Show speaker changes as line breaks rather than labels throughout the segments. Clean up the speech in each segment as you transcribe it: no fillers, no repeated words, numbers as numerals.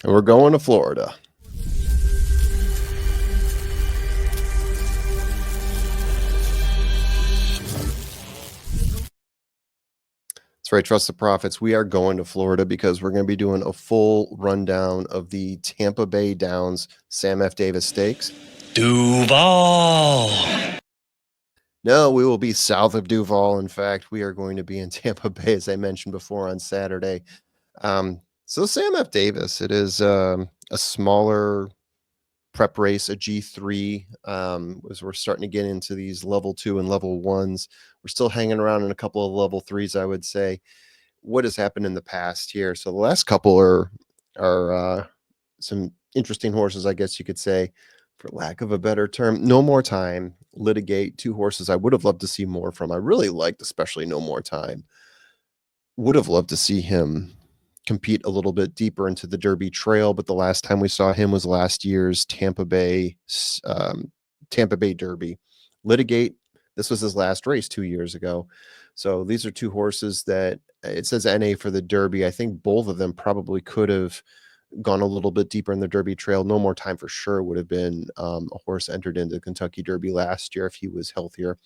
And we're going to Florida. That's right, Trust the Profits. We are going to Florida because we're going to be doing a full rundown of the Tampa Bay Downs Sam F. Davis Stakes.
Duval.
No, we will be south of Duval. In fact, we are going to be in Tampa Bay, as I mentioned before, on Saturday. So Sam F. Davis, it is a smaller prep race, a G3, as we're starting to get into these level 2 and level 1s. We're still hanging around in a couple of level 3s, I would say. What has happened in the past here? So the last couple are some interesting horses, I guess you could say, for lack of a better term. No More Time, Litigate, two horses I would have loved to see more from. I really liked, especially No More Time. Would have loved to see him compete a little bit deeper into the Derby Trail, but the last time we saw him was last year's Tampa Bay Derby. Litigate, this was his last race 2 years ago. So these are two horses that it says NA for the Derby. I think both of them probably could have gone a little bit deeper in the Derby Trail. No More Time for sure would have been a horse entered into Kentucky Derby last year if he was healthier.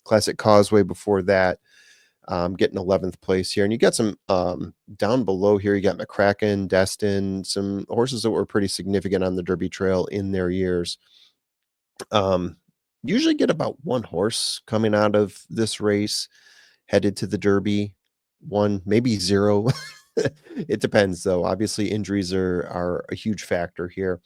Classic Causeway before that, getting 11th place here. And you got some down below here. You got McCracken, Destin, some horses that were pretty significant on the Derby Trail in their years. Usually get about one horse coming out of this race headed to the Derby, one, maybe zero. It depends, though. Obviously, injuries are a huge factor here.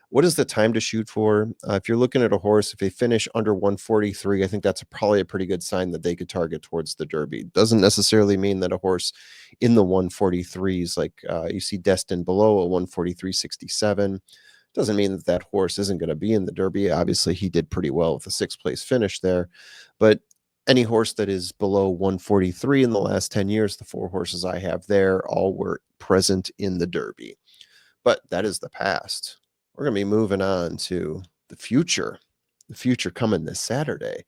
What is the time to shoot for? If you're looking at a horse, if they finish under 143, I think that's probably a pretty good sign that they could target towards the Derby. Doesn't necessarily mean that a horse in the 143s, like you see Destin below a 143.67, doesn't mean that that horse isn't going to be in the Derby. Obviously, he did pretty well with a 6th place finish there. But any horse that is below 143 in the last 10 years, the 4 horses I have there, all were present in the Derby. But that is the past. We're going to be moving on to the future coming this Saturday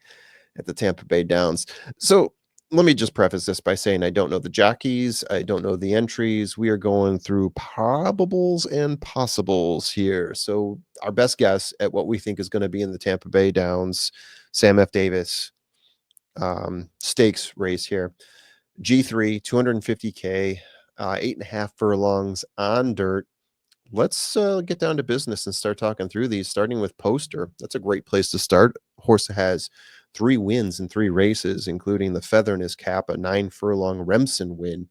at the Tampa Bay Downs. So let me just preface this by saying I don't know the jockeys. I don't know the entries. We are going through probables and possibles here. So our best guess at what we think is going to be in the Tampa Bay Downs Sam F. Davis stakes race here. G3, 250K, 8.5 furlongs on dirt. Let's get down to business and start talking through these, starting with Poster. That's a great place to start. Horse has 3 wins in 3 races, including the feather in his cap, a 9 furlong Remsen win,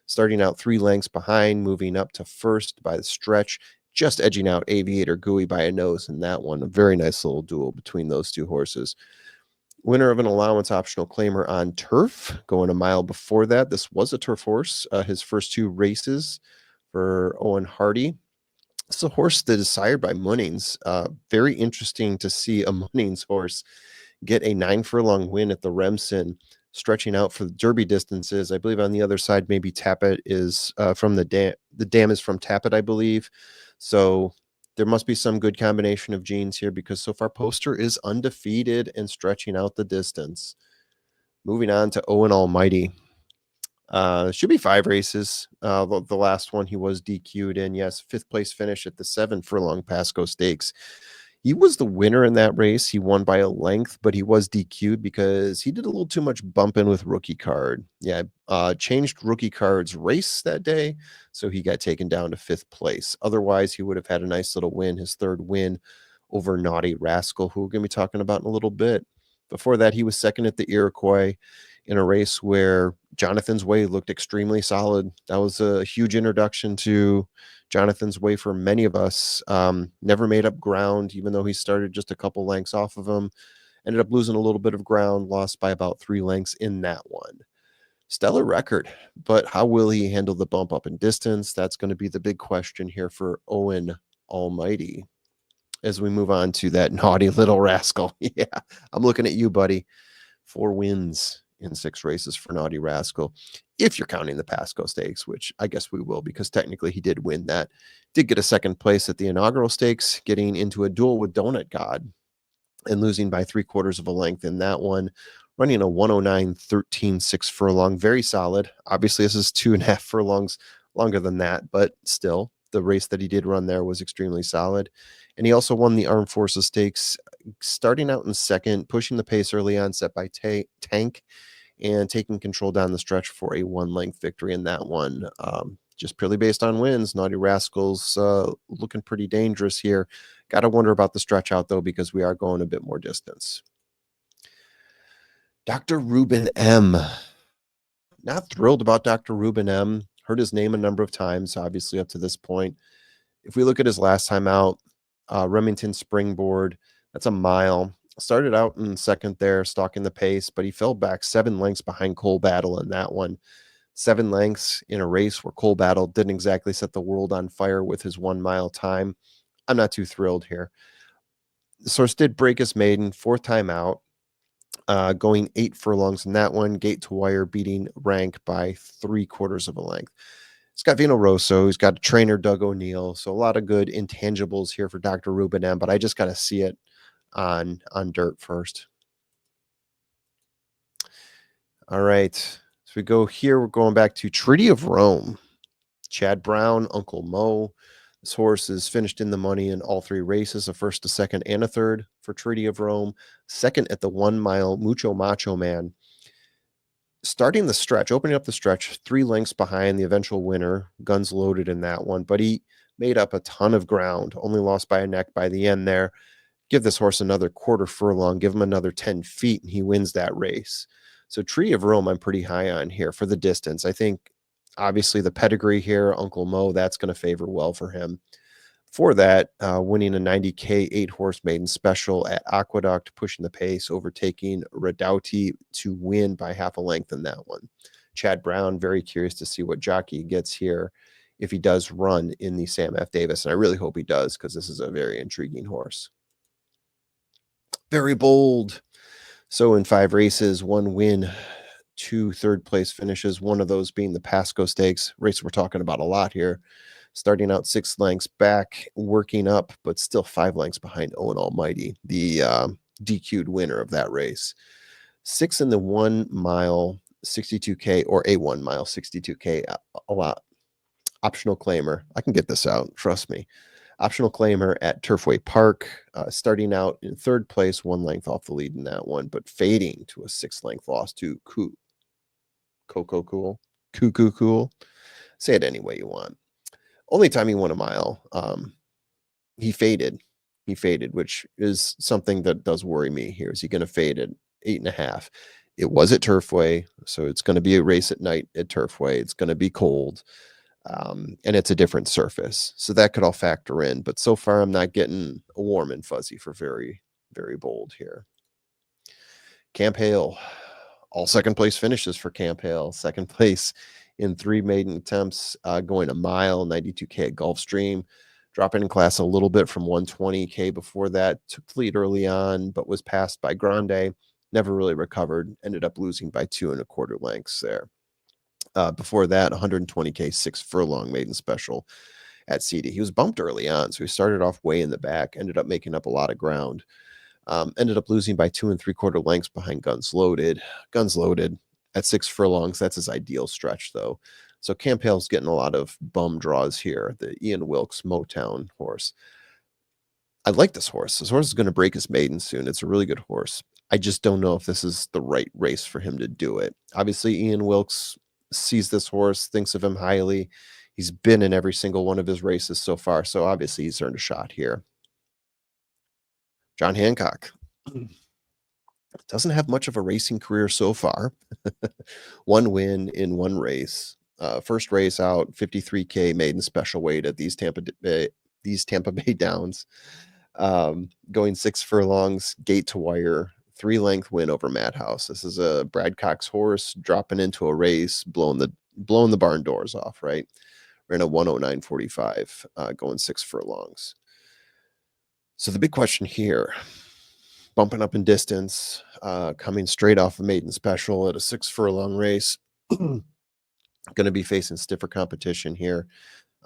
starting out 3 lengths behind, moving up to first by the stretch, just edging out Aviator Gooey by a nose in that one. A very nice little duel between those two horses. Winner of an allowance optional claimer on turf, going a mile before that. This was a turf horse, his first 2 races for Owen Hardy. It's a horse that is sired by Munnings. Very interesting to see a Munnings horse get a 9 furlong win at the Remsen, stretching out for the Derby distances. I believe on the other side, maybe Tappet is from the dam. The dam is from Tappet, I believe. So there must be some good combination of genes here because so far Poster is undefeated and stretching out the distance. Moving on to Owen Almighty. Should be 5 races. The last one he was DQ'd in. Yes, 5th place finish at the 7 furlong Pasco Stakes. He was the winner in that race. He won by a length, but he was DQ'd because he did a little too much bumping with Rookie Card. Yeah, changed Rookie Card's race that day, so he got taken down to 5th place. Otherwise, he would have had a nice little win, his 3rd win over Naughty Rascal, who we're going to be talking about in a little bit. Before that, he was 2nd at the Iroquois in a race where Jonathan's Way looked extremely solid. That was a huge introduction to Jonathan's Way for many of us. Never made up ground, even though he started just a couple lengths off of him. Ended up losing a little bit of ground, lost by about 3 lengths in that one. Stellar record, but how will he handle the bump up in distance? That's going to be the big question here for Owen Almighty. As we move on to that Naughty Little Rascal. Yeah, I'm looking at you, buddy. 4 wins in 6 races for Naughty Rascal, if you're counting the Pasco Stakes, which I guess we will, because technically he did win that. Did get a 2nd place at the inaugural stakes, getting into a duel with Donut God and losing by 3/4 of a length in that one, running a 109.13 6 furlong. Very solid. Obviously, this is 2.5 furlongs longer than that, but still the race that he did run there was extremely solid. And he also won the Armed Forces Stakes, starting out in second, pushing the pace early on, set by Tank, and taking control down the stretch for a one-length victory in that one. Just purely based on wins, Naughty Rascals looking pretty dangerous here. Got to wonder about the stretch out, though, because we are going a bit more distance. Dr. Ruben M. Not thrilled about Dr. Ruben M. Heard his name a number of times, obviously, up to this point. If we look at his last time out, Remington Springboard, that's a mile. Started out in second there, stalking the pace, but he fell back 7 lengths behind Cole Battle in that one. 7 lengths in a race where Cole Battle didn't exactly set the world on fire with his 1 mile time. I'm not too thrilled here. The source did break his maiden, 4th time out, going 8 furlongs in that one. Gate to wire, beating rank by 3/4 of a length. He's got Vino Rosso. He's got a trainer, Doug O'Neill. So a lot of good intangibles here for Dr. Ruben M, but I just got to see it on dirt first. All right. So we go here. We're going back to Treaty of Rome. Chad Brown, Uncle Mo. This horse is finished in the money in all 3 races, a first, a second, and a third for Treaty of Rome. Second at the 1 mile, Mucho Macho Man. Starting the stretch, opening up the stretch, 3 lengths behind the eventual winner, guns loaded in that one, but he made up a ton of ground, only lost by a neck by the end there. Give this horse another 1/4 furlong, give him another 10 feet, and he wins that race. So Tree of Rome, I'm pretty high on here for the distance. I think obviously the pedigree here, Uncle Mo, that's going to favor well for him. For that, winning a 90K 8-horse maiden special at Aqueduct, pushing the pace, overtaking Redouti to win by half a length in that one. Chad Brown, very curious to see what jockey gets here if he does run in the Sam F. Davis. And I really hope he does, because this is a very intriguing horse. Very bold. So in 5 races, 1 win, 2 third-place finishes, one of those being the Pasco Stakes, race we're talking about a lot here. Starting out 6 lengths back, working up, but still 5 lengths behind Owen Almighty, the DQ'd winner of that race. 6 in the 1 mile 62K, or a 1 mile 62K, a lot. Optional claimer. I can get this out, trust me. Optional claimer at Turfway Park, starting out in 3rd place, 1 length off the lead in that one, but fading to a 6-length loss to Coco Cool. Cuckoo Cool. Say it any way you want. Only time he won a mile, he faded. He faded, which is something that does worry me here. Is he going to fade at 8.5? It was at Turfway, so it's going to be a race at night at Turfway. It's going to be cold, and it's a different surface. So that could all factor in. But so far, I'm not getting a warm and fuzzy for very, very bold here. Camp Hale. All 2nd place finishes for Camp Hale. 2nd place in 3 maiden attempts, going a mile, 92K at Gulfstream, dropping in class a little bit from 120K before that. Took the lead early on, but was passed by Grande. Never really recovered. Ended up losing by 2 1/4 lengths there. Before that, 120K 6 furlong maiden special at CD. He was bumped early on, so he started off way in the back, ended up making up a lot of ground. Ended up losing by 2 3/4 lengths behind Guns Loaded. Guns Loaded at 6 furlongs. That's his ideal stretch, though. So Camp Hale's getting a lot of bum draws here. The Ian Wilkes Motown horse. I like this horse. This horse is going to break his maiden soon. It's a really good horse. I just don't know if this is the right race for him to do it. Obviously, Ian Wilkes sees this horse, thinks of him highly. He's been in every single one of his races so far, so obviously he's earned a shot here. John Hancock. Doesn't have much of a racing career so far. 1 win in 1 race. First race out, 53K maiden special weight at these Tampa Bay Downs. Going 6 furlongs, gate to wire, 3-length win over Madhouse. This is a Brad Cox horse dropping into a race, blowing the barn doors off, right? Ran a 109.45, going 6 furlongs. So the big question here, bumping up in distance, coming straight off a maiden special at a 6 furlong race. Going to be facing stiffer competition here.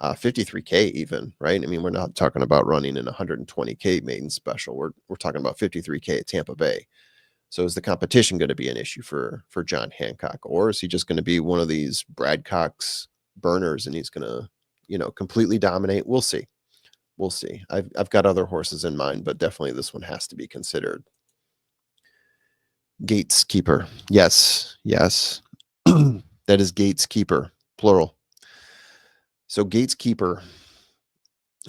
53K even, right? I mean, we're not talking about running in 120K maiden special. We're talking about 53K at Tampa Bay. So is the competition going to be an issue for John Hancock, or is he just going to be one of these Brad Cox burners and he's going to completely dominate. We'll see. We'll see. I've got other horses in mind, but definitely this one has to be considered. Gateskeeper. Yes, yes. That is Gateskeeper, plural. So Gateskeeper,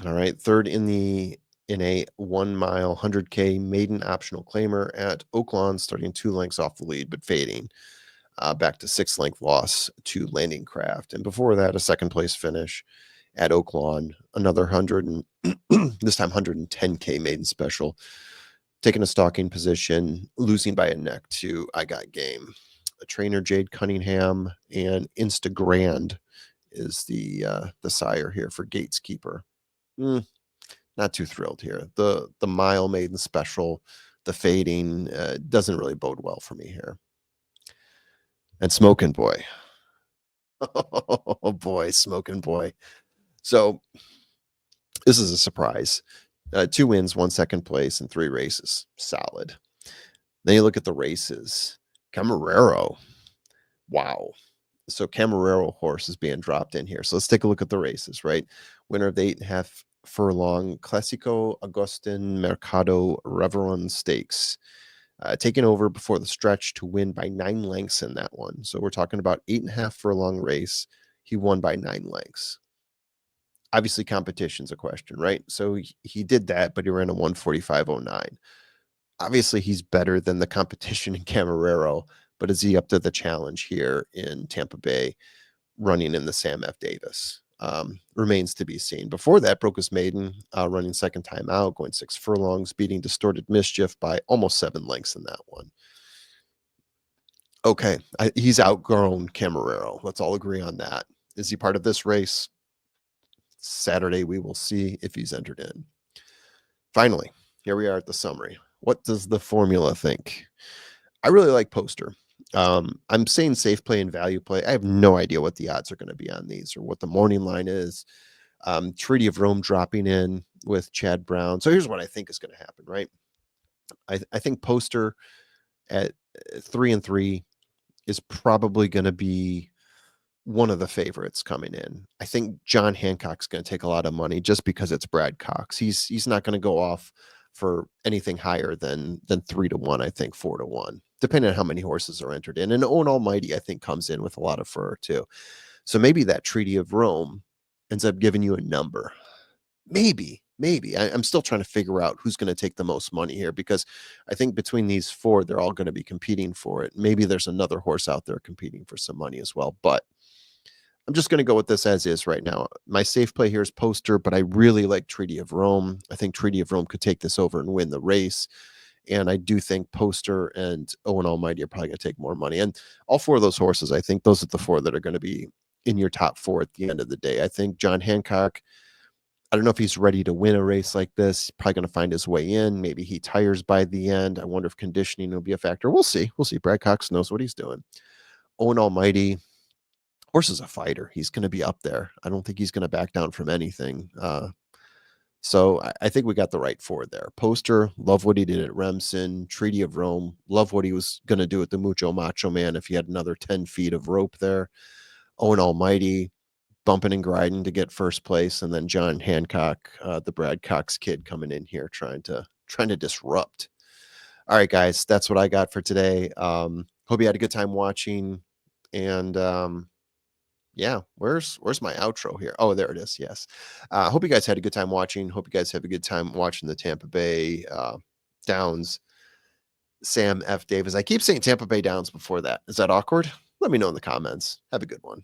all right, third in a 1 mile 100K maiden optional claimer at Oaklawn, starting 2 lengths off the lead, but fading back to 6-length loss to Landing Craft. And before that, a second place finish at Oaklawn, another 100 and this time 110K maiden special, taking a stalking position, losing by a neck to I Got Game. A trainer Jade Cunningham and Instagrand is the sire here for Gateskeeper. Not too thrilled here. The mile maiden special, the fading doesn't really bode well for me here. And Smoken Boy. Oh boy, Smoken Boy. So this is a surprise. 2 wins, 1 second place, and 3 races. Solid. Then you look at the races. Camarero. Wow. So Camarero horse is being dropped in here. So let's take a look at the races, right? Winner of the 8.5 furlong Classico Agustin Mercado Reveron Stakes. Taking over before the stretch to win by 9 lengths in that one. So we're talking about 8.5 furlong race. He won by 9 lengths. Obviously, competition's a question, right? So he did that, but he ran a 145.09. Obviously, he's better than the competition in Camarero, but is he up to the challenge here in Tampa Bay, running in the Sam F. Davis? Remains to be seen. Before that, broke his maiden, running second time out, going 6 furlongs, beating Distorted Mischief by almost 7 lengths in that one. Okay, he's outgrown Camarero. Let's all agree on that. Is he part of this race? Saturday, we will see if he's entered in. Finally, here we are at the summary. What does the formula think? I really like Poster. I'm saying safe play and value play. I have no idea what the odds are going to be on these or what the morning line is. Treaty of Rome dropping in with Chad Brown. So here's what I think is going to happen, right? I think Poster at 3-3 is probably going to be one of the favorites coming in. I think John Hancock's going to take a lot of money just because it's Brad Cox. He's not going to go off for anything higher than 3-1. I think 4-1, depending on how many horses are entered in. And Owen Almighty, I think, comes in with a lot of fur too. So maybe that Treaty of Rome ends up giving you a number. Maybe. I'm still trying to figure out who's going to take the most money here, because I think between these 4, they're all going to be competing for it. Maybe there's another horse out there competing for some money as well, but I'm just going to go with this as is right now. My safe play here is Poster, but I really like Treaty of Rome. I think Treaty of Rome could take this over and win the race. And I do think Poster and Owen Almighty are probably going to take more money. And all 4 of those horses, I think those are the 4 that are going to be in your top 4 at the end of the day. I think John Hancock, I don't know if he's ready to win a race like this. He's probably going to find his way in. Maybe he tires by the end. I wonder if conditioning will be a factor. We'll see. Brad Cox knows what he's doing. Owen Almighty, horse is a fighter. He's going to be up there. I don't think he's going to back down from anything. So I think we got the right 4 there. Poster, love what he did at Remsen. Treaty of Rome, love what he was going to do at the Mucho Macho Man if he had another 10 feet of rope there. Owen Almighty, bumping and grinding to get first place. And then John Hancock, the Brad Cox kid, coming in here trying to disrupt. All right, guys, that's what I got for today. Hope you had a good time watching. And yeah, where's my outro here? Oh, there it is. Yes. Hope you guys had a good time watching. Hope you guys have a good time watching the Tampa Bay Downs Sam F. Davis. I keep saying Tampa Bay Downs before that. Is that awkward? Let me know in the comments. Have a good one.